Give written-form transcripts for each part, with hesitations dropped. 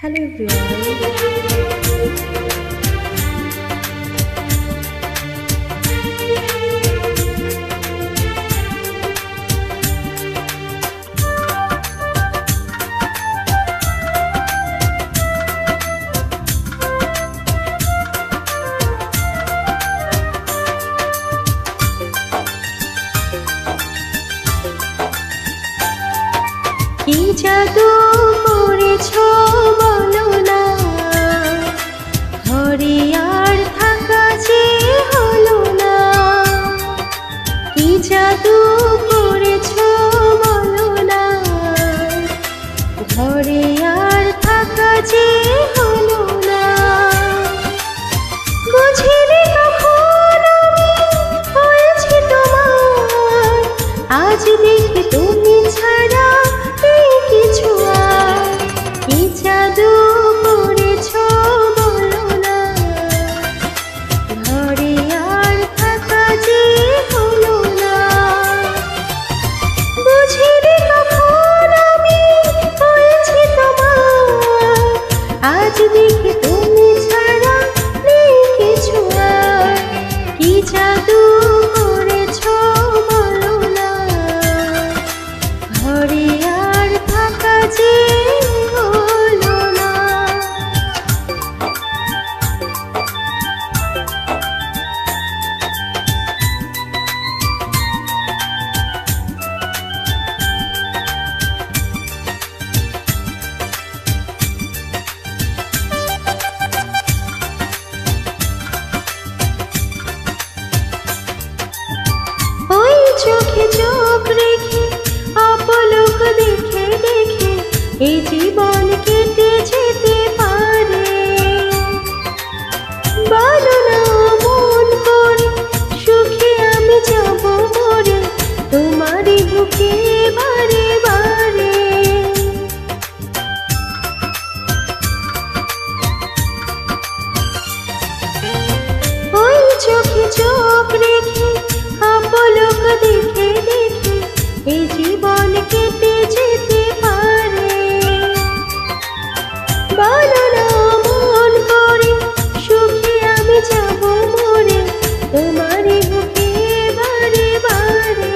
Hello everyone. কি জাদু করেছো বলো না, ঘরে আর থাকা যে হলো না। কি জাদু করেছো বলো না, ঘরে আর থাকা যে হলো না। বুঝিনি কখন আমি হয়েছি তোমার, আজ দেখি তুমি ছাড়া কিছু আর। কি জাদু করেছো বলো না, ঘরে আর থাকা যে হলো না। বুঝিনি কখন আমি হয়েছি তোমার, আজ দেখি তুমি ছাড়া নেই কিছু আর। কি জাদু করেছো বলো না, ঘরে আর থাকা যে হলো না। ওই চোখে চোখ রেখে অপলক দেখে দেখে এই জীবন কেটে যেতে পারে। বলো না মন করে সুখে আমি যাব মরে, তোমারই বুকে বারে বারে। ওই চোখে চোখ রেখে অপলক দেখে দেখে এই জীবন কেটে যেতে পারে। বলো না মন করে সুখে আমি যাব মরে, তোমারই বুকে বারে বারে।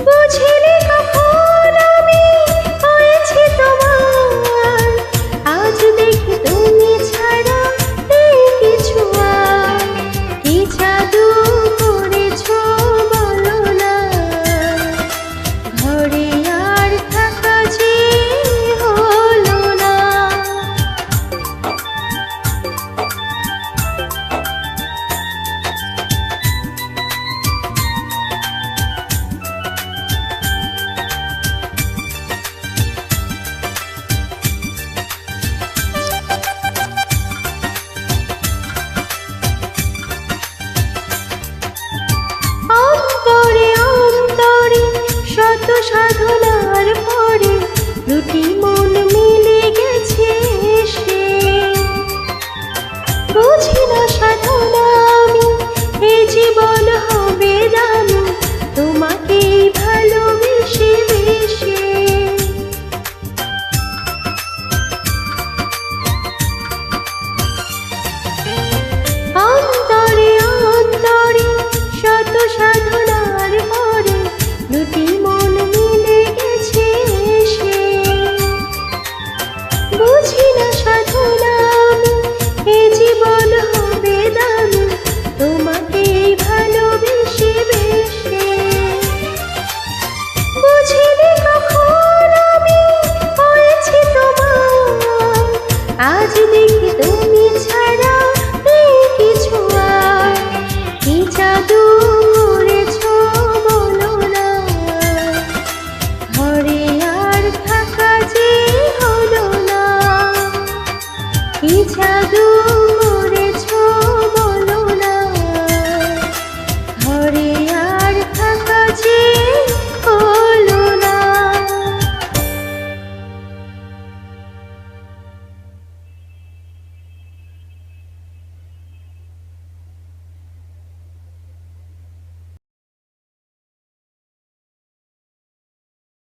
বুঝিনি কখন আমি হয়েছি তোমার, আজ দেখি তুমি ছাড়া নেই কিছু আর। কি জাদু করেছো বলো না, ঘরে আর থাকা যে হলো না। অন্তরে অন্তরে শত সাধনার পরে দুটি মন মিলে গেছে সে। বুঝি না সাধনা আমি এই জীবন হবে দামি, তোমাকেই ভালোবেসে বেশে। অন্তরে অন্তরে শত সাধনার পরে দুটি মন মিলে গেছে সে। বুঝি না সাধনা আমি এ জীবন হবে দামি, তোমাকেই ভালোবেসে বেশে। বুঝিনি কখন আমি হয়েছি তোমার, আজ দেখি